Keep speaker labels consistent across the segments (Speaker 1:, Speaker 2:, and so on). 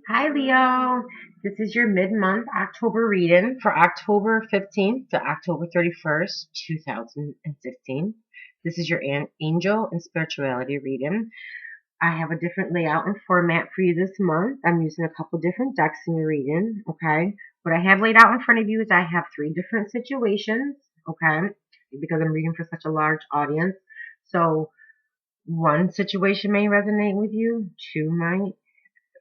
Speaker 1: Hi, Leo. This is your mid-month October reading for October 15th to October 31st, 2016. This is your angel and spirituality reading. I have a different layout and format for you this month. I'm using a couple different decks in your reading, okay? What I have laid out in front of you is I have three different situations, okay? Because I'm reading for such a large audience. So one situation may resonate with you, two might,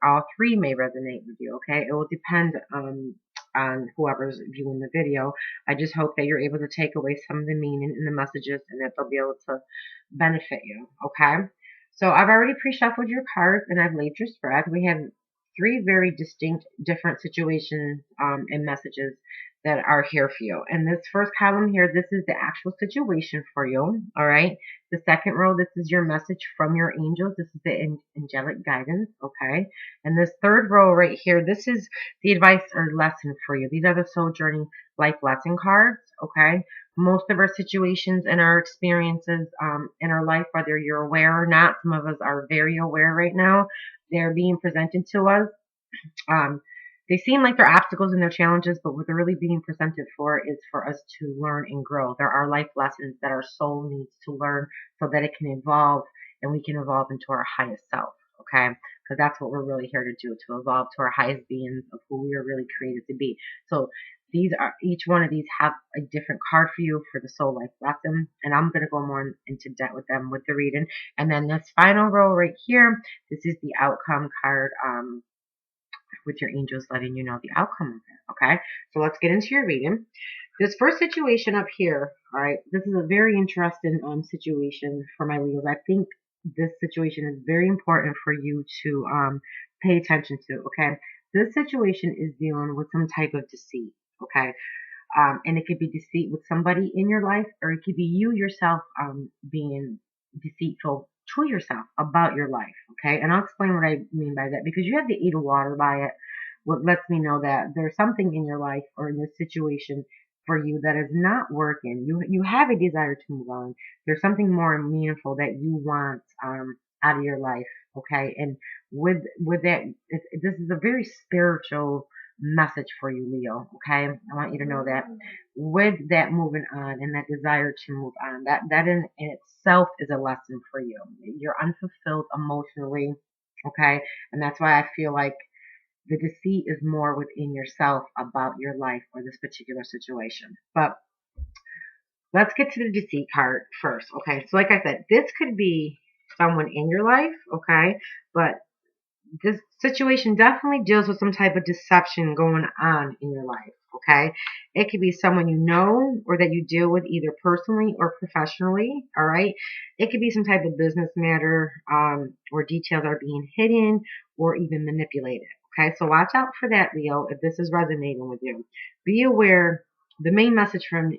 Speaker 1: all three may resonate with you, okay? It will depend on whoever's viewing the video. I just hope that you're able to take away some of the meaning in the messages and that they'll be able to benefit you, okay? So I've already pre-shuffled your cards and I've laid your spread. We have three very distinct, different situations and messages that are here for you. And this first column here, this is the actual situation for you, all right? The second row, this is your message from your angels. This is the angelic guidance, okay? And this third row right here, this is the advice or lesson for you. These are the sojourning life lesson cards, okay? Most of our situations and our experiences in our life, whether you're aware or not, some of us are very aware right now. They're being presented to us. Um, they seem like they're obstacles and they're challenges, but what they're really being presented for is for us to learn and grow. There are life lessons that our soul needs to learn so that it can evolve and we can evolve into our highest self, okay? Because that's what we're really here to do, to evolve to our highest beings of who we are really created to be. So these are, each one of these have a different card for you for the soul life lesson, and I'm going to go more into depth with them with the reading. And then this final row right here, this is the outcome card, with your angels letting you know the outcome of it. Okay, so let's get into your reading. This first situation up here, all right, this is a very interesting situation for my Leos. I think this situation is very important for you to pay attention to. Okay, this situation is dealing with some type of deceit. Okay, and it could be deceit with somebody in your life, or it could be you yourself being deceitful to yourself about your life. Okay, and I'll explain what I mean by that because you have the Eight of Water by it. What lets me know that there's something in your life or in this situation for you that is not working. You have a desire to move on. There's something more meaningful that you want out of your life. Okay, and with that, this is a very spiritual message for you, Leo. Okay, I want you to know that with that moving on and that desire to move on, that in itself is a lesson for you. You're unfulfilled emotionally, okay, and that's why I feel like the deceit is more within yourself about your life or this particular situation. But let's get to the deceit card first, okay? So like I said, this could be someone in your life, okay, but this situation definitely deals with some type of deception going on in your life, okay? It could be someone you know or that you deal with either personally or professionally, all right? It could be some type of business matter where details are being hidden or even manipulated, okay? So watch out for that, Leo, if this is resonating with you. Be aware. The main message from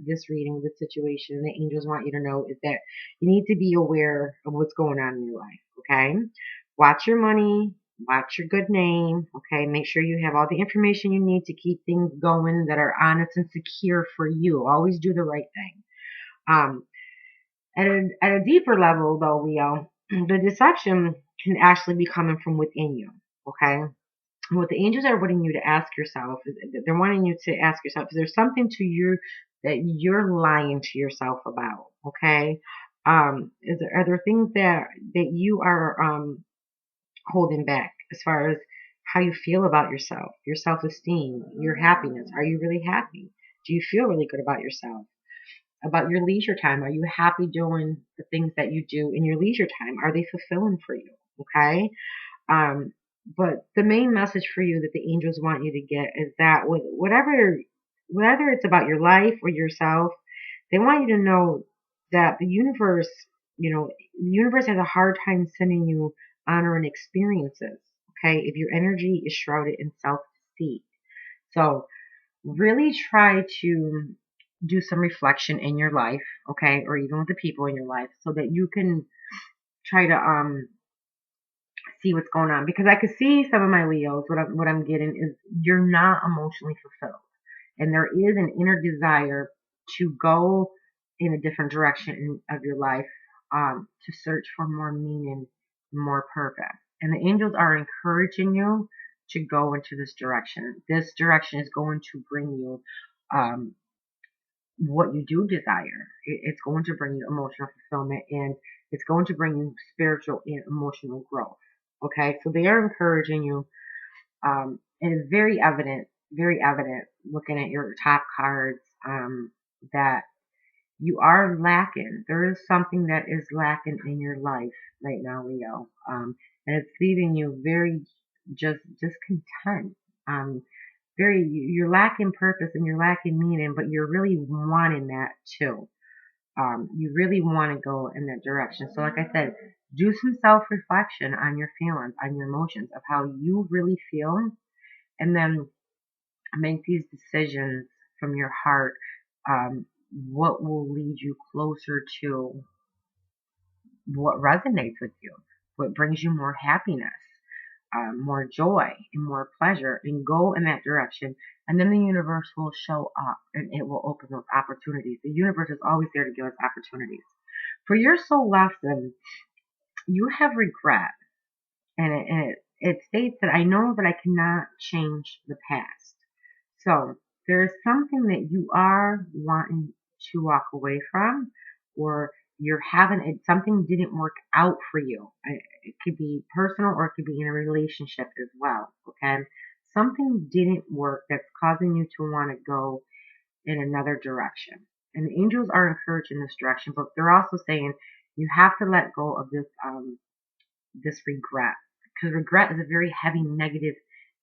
Speaker 1: this reading, this situation, the angels want you to know is that you need to be aware of what's going on in your life, okay? Watch your money, watch your good name, okay? Make sure you have all the information you need to keep things going that are honest and secure for you. Always do the right thing. Um, at a deeper level, though, Leo, the deception can actually be coming from within you, okay? What the angels are wanting you to ask yourself is they're wanting you to ask yourself, is there something to you that you're lying to yourself about, okay? Are there things that you are holding back as far as how you feel about yourself, your self-esteem, your happiness? Are you really happy? Do you feel really good about yourself? About your leisure time? Are you happy doing the things that you do in your leisure time? Are they fulfilling for you? Okay. Um, but the main message for you that the angels want you to get is that whether it's about your life or yourself, they want you to know that the universe, the universe has a hard time sending you honoring experiences. Okay, if your energy is shrouded in self-deceit, so really try to do some reflection in your life, okay, or even with the people in your life, so that you can try to see what's going on. Because I could see some of my Leos. What I'm getting is you're not emotionally fulfilled, and there is an inner desire to go in a different direction of your life, to search for more meaning, more purpose. And the angels are encouraging you to go into this direction. This direction is going to bring you um, what you do desire. It's going to bring you emotional fulfillment, and it's going to bring you spiritual and emotional growth. Okay, so they are encouraging you, and it's very evident looking at your top cards, that you are lacking. There is something that is lacking in your life right now, Leo, and it's leaving you very just discontent. You're lacking purpose and you're lacking meaning, but you're really wanting that too. You really want to go in that direction. So, like I said, do some self reflection on your feelings, on your emotions, of how you really feel, and then make these decisions from your heart. What will lead you closer to what resonates with you, what brings you more happiness, more joy, and more pleasure, and go in that direction. And then the universe will show up and it will open those opportunities. The universe is always there to give us opportunities. For your soul lesson, you have regret, and it states that I know that I cannot change the past. So there is something that you are wanting to walk away from, or you're having it, something didn't work out for you. It could be personal or it could be in a relationship as well. Okay. Something didn't work that's causing you to want to go in another direction. And the angels are encouraging this direction, but they're also saying you have to let go of this regret, because regret is a very heavy negative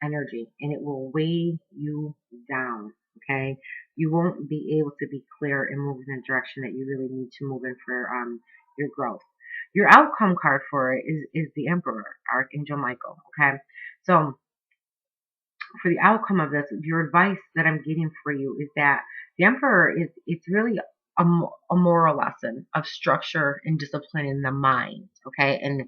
Speaker 1: energy and it will weigh you down. Okay, you won't be able to be clear and move in the direction that you really need to move in for your growth. Your outcome card for it is the Emperor, Archangel Michael. Okay, so for the outcome of this, your advice that I'm getting for you is that the Emperor it's really a moral lesson of structure and discipline in the mind. Okay, and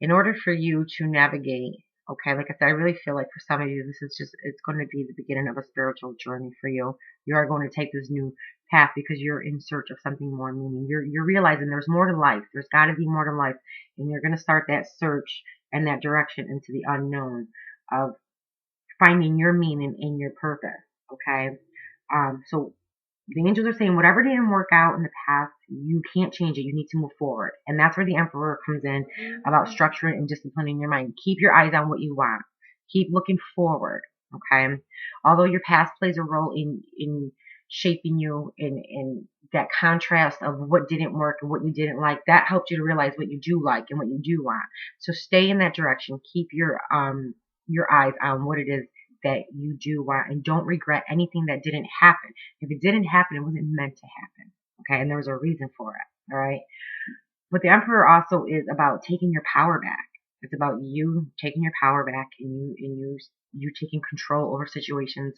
Speaker 1: in order for you to navigate, okay, like I said, I really feel like for some of you, this is just, it's going to be the beginning of a spiritual journey for you. You are going to take this new path because you're in search of something more meaning. You're realizing there's more to life. There's got to be more to life. And you're going to start that search and that direction into the unknown of finding your meaning and your purpose. Okay. So the angels are saying whatever didn't work out in the past, you can't change it. You need to move forward. And that's where the Emperor comes in, about structuring and disciplining your mind. Keep your eyes on what you want. Keep looking forward. Okay. Although your past plays a role in shaping you in that contrast of what didn't work and what you didn't like, that helped you to realize what you do like and what you do want. So stay in that direction. Keep your eyes on what it is that you do want, and don't regret anything that didn't happen. If it didn't happen, it wasn't meant to happen. Okay, and there was a reason for it. All right. But the Emperor also is about taking your power back. It's about you taking your power back, and you taking control over situations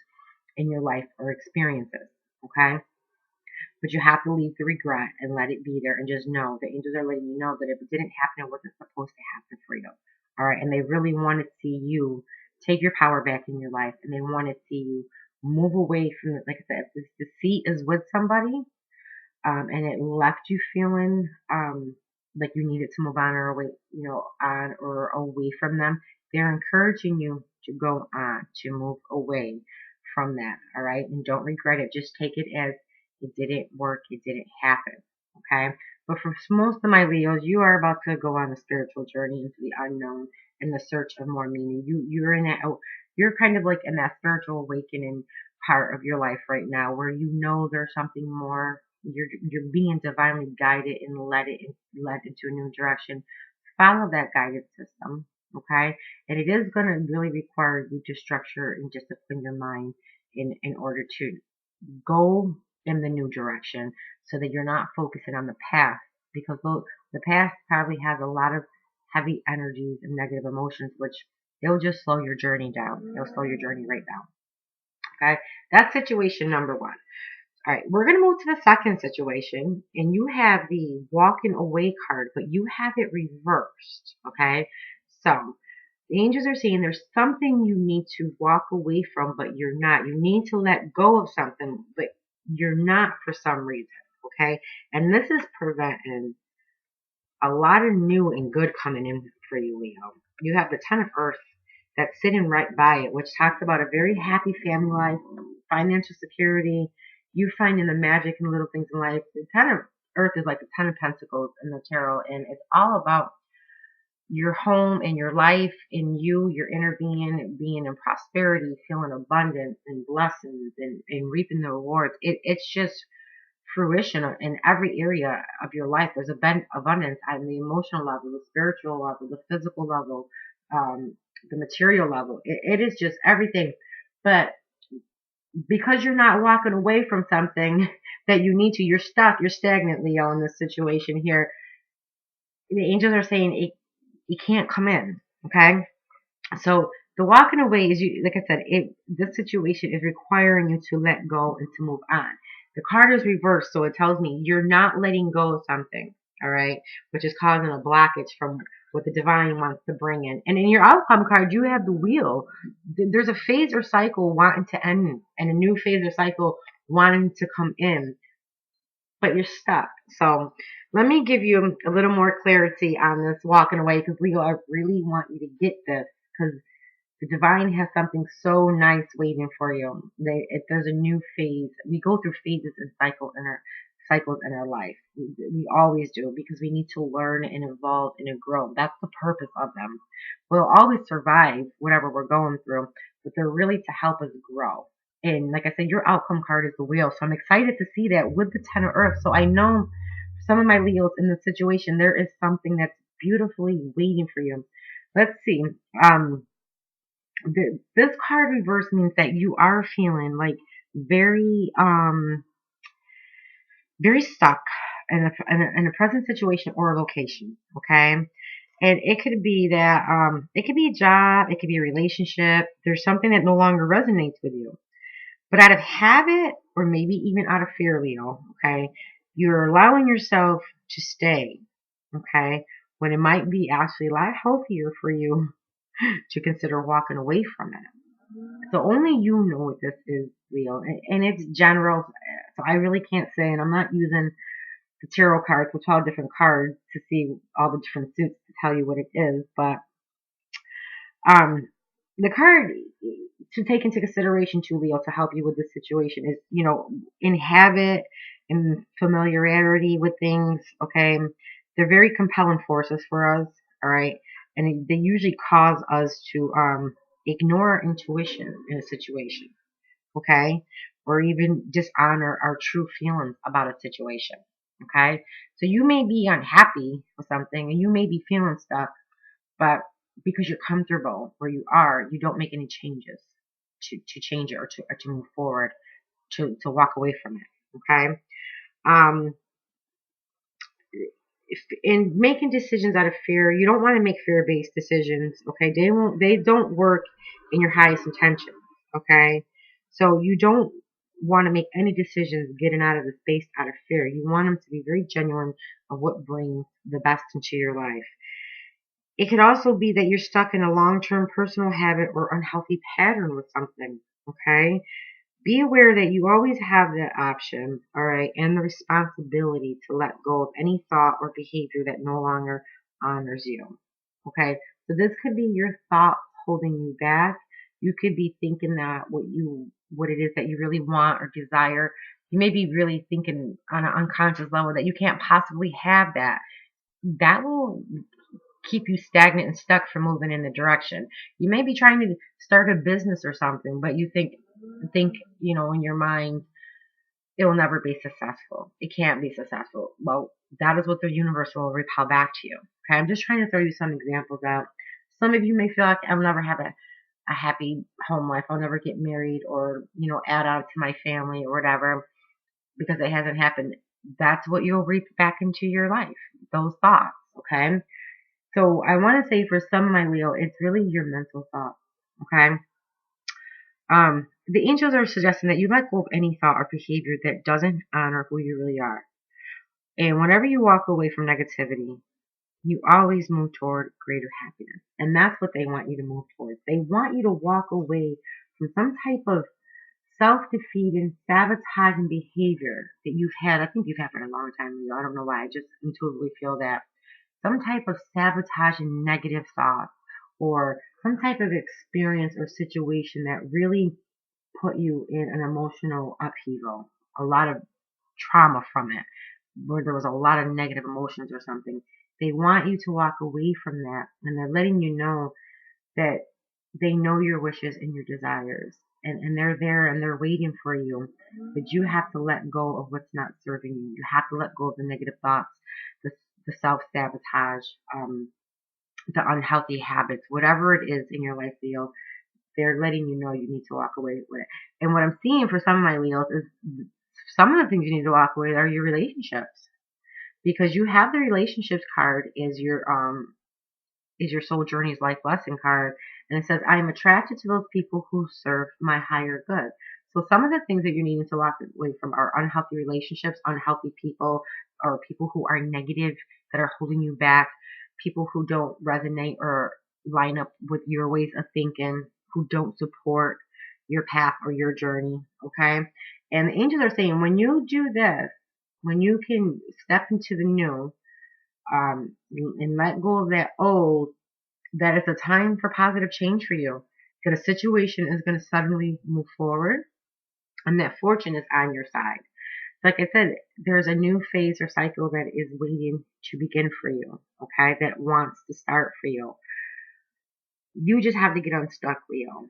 Speaker 1: in your life or experiences. Okay. But you have to leave the regret and let it be there, and just know the angels are letting you know that if it didn't happen, it wasn't supposed to happen for you. All right. And they really want to see you take your power back in your life, and they want to see you move away from it. Like I said, if this deceit is with somebody, and it left you feeling like you needed to move on or away, on or away from them, they're encouraging you to go on, to move away from that. All right. And don't regret it. Just take it as it didn't work. It didn't happen. Okay. But for most of my Leos, you are about to go on a spiritual journey into the unknown in the search of more meaning. You're in that, you're kind of like in that spiritual awakening part of your life right now, where you know there's something more. You're being divinely guided and led into a new direction. Follow that guidance system. Okay. And it is going to really require you to structure and discipline your mind in order to go in the new direction, so that you're not focusing on the past, because the past probably has a lot of heavy energies and negative emotions, which they'll just slow your journey down. They'll slow your journey right down. Okay. That's situation number one. All right, we're going to move to the second situation, and you have the walking away card, but you have it reversed. Okay. So the angels are saying there's something you need to walk away from, but you're not. You need to let go of something, but you're not for some reason. Okay. And this is preventing a lot of new and good coming in for you, Leo. You have the Ten of Earth that's sitting right by it, which talks about a very happy family life, financial security, you finding the magic in little things in life. The Ten of Earth is like the Ten of Pentacles in the tarot, and it's all about your home and your life and you, your inner being in prosperity, feeling abundance and blessings and reaping the rewards. It's just fruition in every area of your life. There's abundance on the emotional level, the spiritual level, the physical level, the material level. It is just everything. But because you're not walking away from something that you need to, you're stuck, you're stagnant, Leo, in this situation here. The angels are saying it can't come in. Okay? So the walking away is, you, like I said, this situation is requiring you to let go and to move on. The card is reversed, so it tells me you're not letting go of something, all right, which is causing a blockage from what the divine wants to bring in. And in your outcome card, you have the wheel. There's a phase or cycle wanting to end, and a new phase or cycle wanting to come in, but you're stuck. So let me give you a little more clarity on this walking away, because Leo, I really want you to get this, because the divine has something so nice waiting for you. There's a new phase. We go through phases and cycles in our life. We always do, because we need to learn and evolve and grow. That's the purpose of them. We'll always survive whatever we're going through, but they're really to help us grow. And like I said, your outcome card is the wheel. So I'm excited to see that with the Ten of Earth. So I know some of my Leos in this situation, there is something that's beautifully waiting for you. Let's see. This card reverse means that you are feeling like very very stuck in a present situation or a location. Okay, and it could be that it could be a job, it could be a relationship. There's something that no longer resonates with you, but out of habit or maybe even out of fear, Leo. Okay, you're allowing yourself to stay. Okay, when it might be actually a lot healthier for you to consider walking away from it. So only you know what this is, Leo, and it's general. So I really can't say, and I'm not using the tarot cards, with 12 different cards, to see all the different suits to tell you what it is. But um, the card to take into consideration, too, Leo, to help you with this situation is, in habit and familiarity with things. Okay, they're very compelling forces for us. All right, and they usually cause us to ignore intuition in a situation, okay? Or even dishonor our true feelings about a situation, okay? So you may be unhappy with something and you may be feeling stuck, but because you're comfortable where you are, you don't make any changes to change it, or to move forward, to walk away from it, okay? Um, in making decisions out of fear, you don't want to make fear-based decisions, okay? They don't work in your highest intention, okay? So you don't want to make any decisions getting out of the space out of fear. You want them to be very genuine of what brings the best into your life. It could also be that you're stuck in a long-term personal habit or unhealthy pattern with something, okay? Be aware that you always have that option, all right, and the responsibility to let go of any thought or behavior that no longer honors you. Okay, so this could be your thoughts holding you back. You could be thinking that what it is that you really want or desire. You may be really thinking on an unconscious level that you can't possibly have that. That will keep you stagnant and stuck from moving in the direction. You may be trying to start a business or something, but you think in your mind it will never be successful. It can't be successful. Well, that is what the universe will repel back to you. Okay, I'm just trying to throw you some examples out. Some of you may feel like I'll never have a happy home life. I'll never get married, or add on to my family or whatever, because it hasn't happened. That's what you'll reap back into your life. Those thoughts. Okay. So I want to say, for some of my Leo, it's really your mental thoughts. Okay. The angels are suggesting that you let go of any thought or behavior that doesn't honor who you really are. And whenever you walk away from negativity, you always move toward greater happiness. And that's what they want you to move towards. They want you to walk away from some type of self-defeating, sabotaging behavior that you've had. I think you've had for a long time, Leo. I don't know why. I just intuitively feel that. Some type of sabotaging negative thoughts, or some type of experience or situation that really put you in an emotional upheaval, a lot of trauma from it, where there was a lot of negative emotions or something. They want you to walk away from that, and they're letting you know that they know your wishes and your desires, and they're there and they're waiting for you. But you have to let go of what's not serving you. You have to let go of the negative thoughts, the, the self-sabotage, the unhealthy habits, whatever it is in your life, Leo. They're letting you know you need to walk away with it. And what I'm seeing for some of my Leos is some of the things you need to walk away with are your relationships, because you have the relationships card is your soul journey's life lesson card, and it says, I am attracted to those people who serve my higher good. So some of the things that you're needing to walk away from are unhealthy relationships, unhealthy people, or people who are negative, that are holding you back, people who don't resonate or line up with your ways of thinking, who don't support your path or your journey. Okay. And the angels are saying, when you do this, when you can step into the new, and let go of that old, that it's a time for positive change for you. That a situation is going to suddenly move forward, and that fortune is on your side. Like I said, there's a new phase or cycle that is waiting to begin for you, okay, that wants to start for you. You just have to get unstuck, Leo.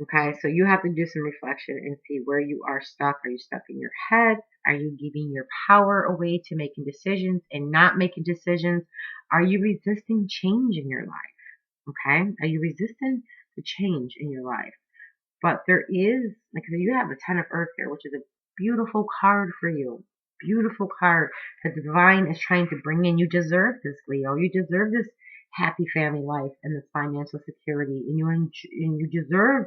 Speaker 1: Okay, so you have to do some reflection and see where you are stuck. Are you stuck in your head? Are you giving your power away to making decisions and not making decisions? Are you resisting change in your life? Okay, are you resisting the change in your life? But there is, like, you have the Ten of Earth here, which is a beautiful card for you. Beautiful card that the divine is trying to bring in. You deserve this, Leo. You deserve this happy family life and this financial security, and you deserve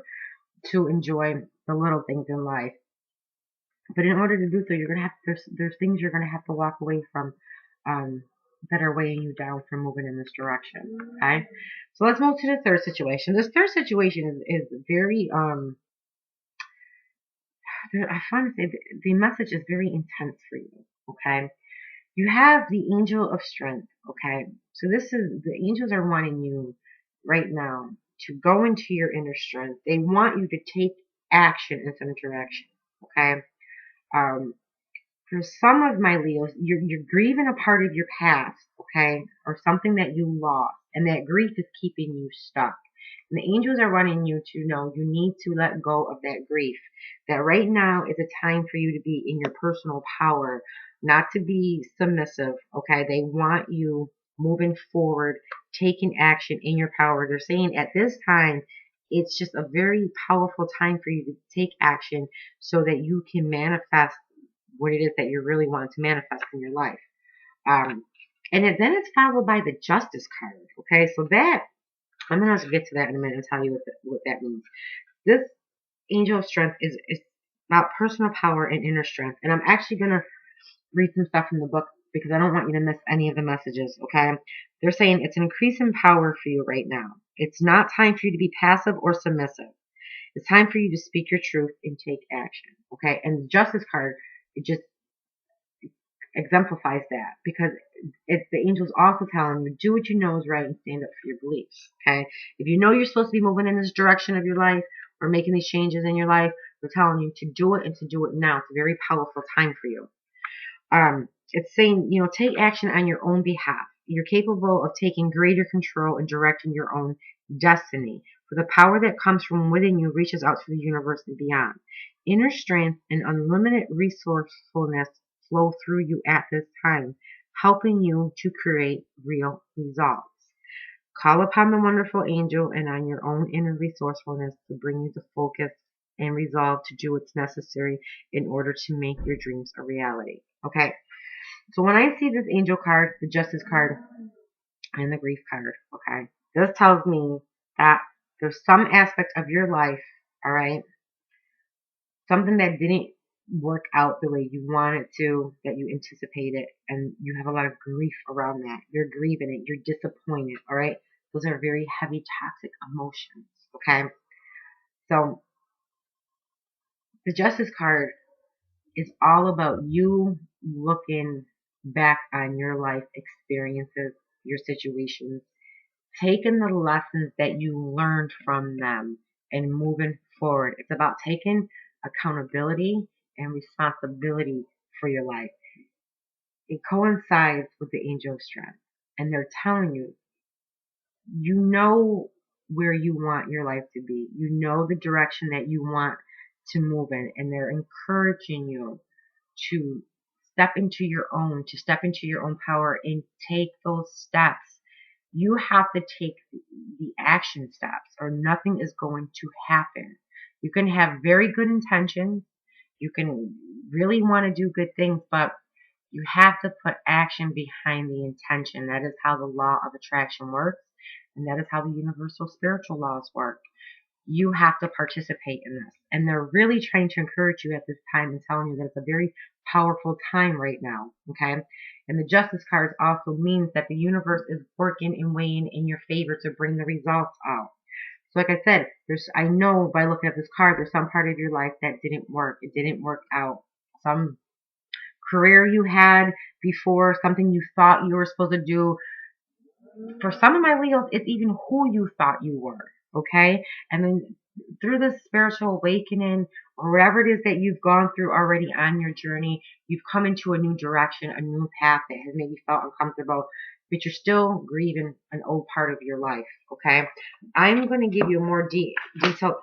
Speaker 1: to enjoy the little things in life. But in order to do so, you're gonna have there's things you're gonna have to walk away from, that are weighing you down from moving in this direction. Okay, so let's move to the third situation. This third situation is very I find the message is very intense for you. Okay, you have the angel of strength. Okay, so this is the angels are wanting you right now to go into your inner strength. They want you to take action in some direction. Okay, um, for some of my Leos, you're grieving a part of your past, okay, or something that you lost, and that grief is keeping you stuck. And the angels are wanting you to know you need to let go of that grief. That right now is a time for you to be in your personal power, not to be submissive, okay? They want you moving forward, taking action in your power. They're saying at this time, it's just a very powerful time for you to take action so that you can manifest what it is that you're really wanting to manifest in your life. Um, then it's followed by the Justice card. Okay, so that I'm gonna get to that in a minute and tell you what that means. This Angel of Strength is about personal power and inner strength, and I'm actually gonna read some stuff from the book because I don't want you to miss any of the messages. Okay, they're saying it's an increase in power for you right now. It's not time for you to be passive or submissive. It's time for you to speak your truth and take action. Okay, and the Justice card, it just exemplifies that, because it's the angels also telling you, do what you know is right and stand up for your beliefs. Okay, if you know you're supposed to be moving in this direction of your life or making these changes in your life, we're telling you to do it and to do it now. It's a very powerful time for you. It's saying, take action on your own behalf. You're capable of taking greater control and directing your own destiny. For the power that comes from within you reaches out to the universe and beyond. Inner strength and unlimited resourcefulness flow through you at this time, helping you to create real results. Call upon the wonderful angel and on your own inner resourcefulness to bring you the focus and resolve to do what's necessary in order to make your dreams a reality. Okay, so when I see this angel card, the justice card, and the grief card, okay, this tells me that there's some aspect of your life, all right, something that didn't work out the way you wanted to, that you anticipated, and you have a lot of grief around that. You're grieving it. You're disappointed, all right? Those are very heavy, toxic emotions, okay? So the justice card is all about you looking back on your life experiences, your situations, taking the lessons that you learned from them and moving forward. It's about taking accountability and responsibility for your life. It coincides with the angel of strength. And they're telling you, you know where you want your life to be. You know the direction that you want to move in. And they're encouraging you to step into your own power and take those steps. You have to take the action steps or nothing is going to happen. You can have very good intentions. You can really want to do good things, but you have to put action behind the intention. That is how the law of attraction works, and that is how the universal spiritual laws work. You have to participate in this. And they're really trying to encourage you at this time and telling you that it's a very powerful time right now. Okay. And the justice cards also means that the universe is working and weighing in your favor to bring the results out. So like I said, I know by looking at this card, there's some part of your life that didn't work. It didn't work out. Some career you had before, something you thought you were supposed to do. For some of my Leos, it's even who you thought you were. Okay. And then through this spiritual awakening, or whatever it is that you've gone through already on your journey, you've come into a new direction, a new path that has maybe felt uncomfortable, but you're still grieving an old part of your life. Okay. I'm going to give you more detailed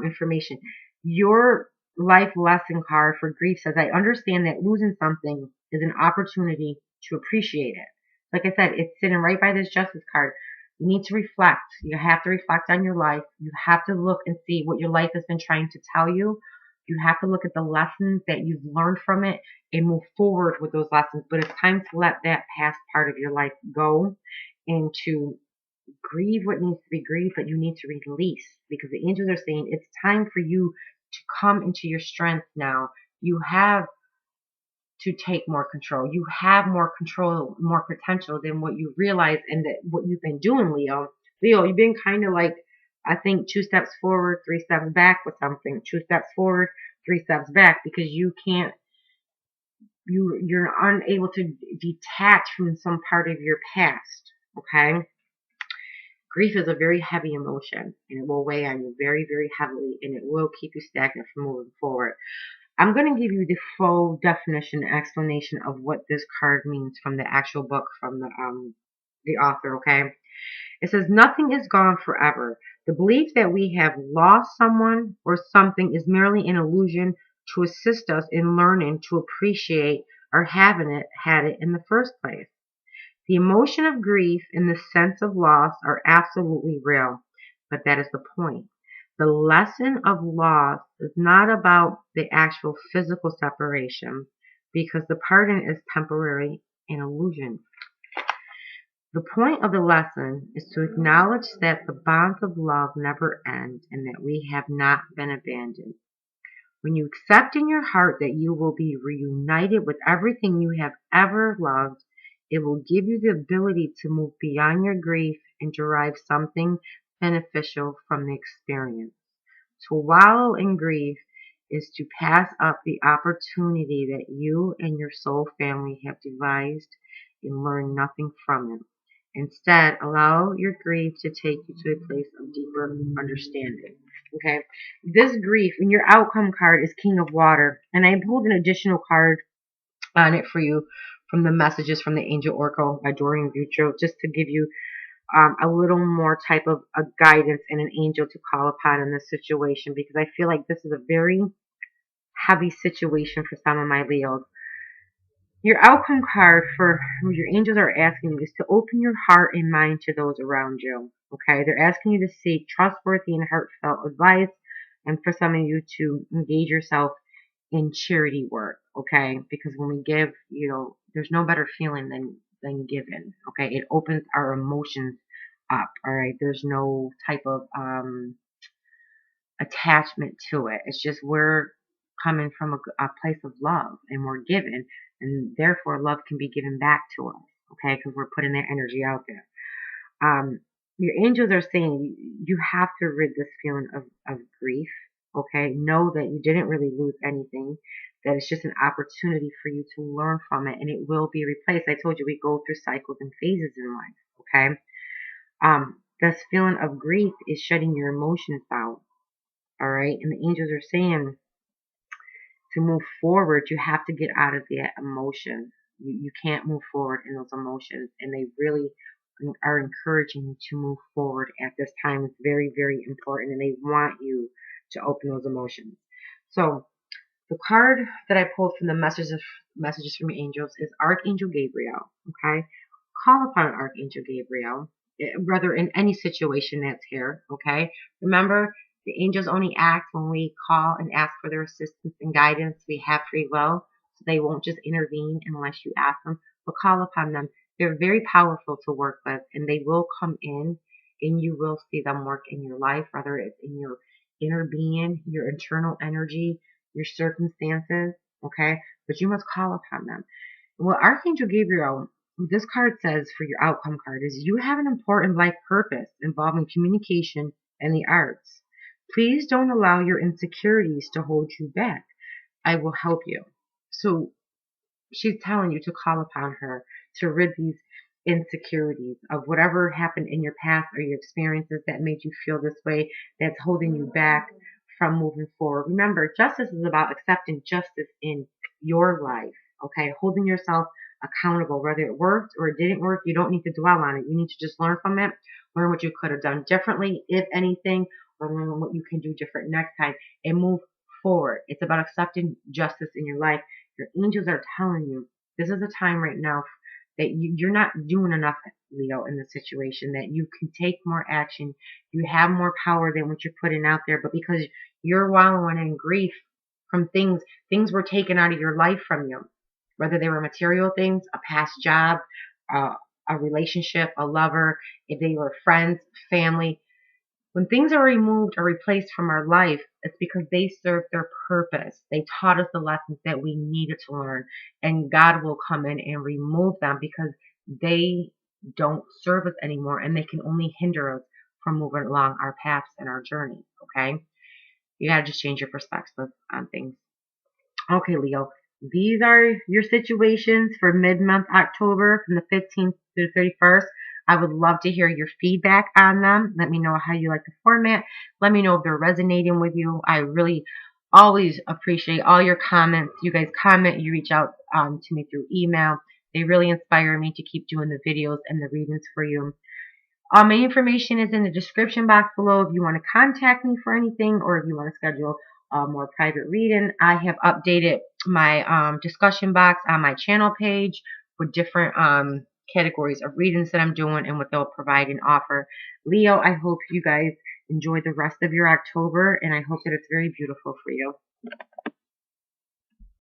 Speaker 1: information. Your life lesson card for grief says, I understand that losing something is an opportunity to appreciate it. Like I said, it's sitting right by this justice card. You need to reflect. You have to reflect on your life. You have to look and see what your life has been trying to tell you. You have to look at the lessons that you've learned from it and move forward with those lessons. But it's time to let that past part of your life go and to grieve what needs to be grieved, but you need to release, because the angels are saying it's time for you to come into your strength now. You have to take more control. You have more control, more potential than what you realize and that what you've been doing, Leo. Leo, you've been kind of like, I think 2 steps forward, 3 steps back with something. 2 steps forward, 3 steps back, because you're unable to detach from some part of your past. Okay? Grief is a very heavy emotion, and it will weigh on you very, very heavily, and it will keep you stagnant from moving forward. I'm going to give you the full definition, explanation of what this card means from the actual book from the author, okay? It says, nothing is gone forever. The belief that we have lost someone or something is merely an illusion to assist us in learning to appreciate or having had it in the first place. The emotion of grief and the sense of loss are absolutely real, but that is the point. The lesson of loss is not about the actual physical separation, because the pardon is temporary and illusion. The point of the lesson is to acknowledge that the bonds of love never end and that we have not been abandoned. When you accept in your heart that you will be reunited with everything you have ever loved, it will give you the ability to move beyond your grief and derive something beneficial from the experience. To wallow in grief is to pass up the opportunity that you and your soul family have devised and learn nothing from it. Instead, allow your grief to take you to a place of deeper understanding. Okay, this grief, and your outcome card is King of Water, and I pulled an additional card on it for you from the messages from the Angel Oracle by Doreen Butro, just to give you a little more type of a guidance and an angel to call upon in this situation, because I feel like this is a very heavy situation for some of my Leos. Your outcome card for what your angels are asking you is to open your heart and mind to those around you. Okay, they're asking you to seek trustworthy and heartfelt advice, and for some of you to engage yourself in charity work. Okay, because when we give, there's no better feeling than giving. Okay, it opens our emotions up. All right, there's no type of attachment to it. It's just we're coming from a place of love, and we're given, and therefore love can be given back to us. Okay, because we're putting that energy out there. Your angels are saying you have to rid this feeling of grief. Okay, know that you didn't really lose anything, that it's just an opportunity for you to learn from it, and it will be replaced. I told you we go through cycles and phases in life. Okay, This feeling of grief is shutting your emotions out. All right. And the angels are saying to move forward, you have to get out of that emotion. You can't move forward in those emotions. And they really are encouraging you to move forward at this time. It's very, very important. And they want you to open those emotions. So the card that I pulled from the messages from angels is Archangel Gabriel. Okay. Call upon Archangel Gabriel, whether in any situation that's here. Okay. Remember, the angels only act when we call and ask for their assistance and guidance. We have free will, so they won't just intervene unless you ask them, but call upon them. They're very powerful to work with, and they will come in, and you will see them work in your life, whether it's in your inner being, your internal energy, your circumstances, okay? But you must call upon them. Well, Archangel Gabriel, this card says for your outcome card is you have an important life purpose involving communication and the arts. Please don't allow your insecurities to hold you back. I will help you. So she's telling you to call upon her to rid these insecurities of whatever happened in your past or your experiences that made you feel this way, that's holding you back from moving forward. Remember, justice is about accepting justice in your life, okay? Holding yourself accountable, whether it worked or it didn't work. You don't need to dwell on it. You need to just learn from it, learn what you could have done differently, if anything, or learn what you can do different next time and move forward. It's about accepting justice in your life. Your angels are telling you this is a time right now that you're not doing enough, Leo, in the situation, that you can take more action. You have more power than what you're putting out there. But because you're wallowing in grief from things were taken out of your life from you, whether they were material things, a past job, a relationship, a lover, if they were friends, family. When things are removed or replaced from our life, it's because they served their purpose. They taught us the lessons that we needed to learn. And God will come in and remove them because they don't serve us anymore and they can only hinder us from moving along our paths and our journey. Okay? You got to just change your perspective on things. Okay, Leo. These are your situations for mid-month October from the 15th to the 31st. I would love to hear your feedback on them. Let me know how you like the format. Let me know if they're resonating with you. I really always appreciate all your comments. You guys comment, you reach out to me through email. They really inspire me to keep doing the videos and the readings for you. All my information is in the description box below if you want to contact me for anything or if you want to schedule a more private reading. I have updated my discussion box on my channel page with different categories of readings that I'm doing and what they'll provide and offer. Leo, I hope you guys enjoy the rest of your October and I hope that it's very beautiful for you.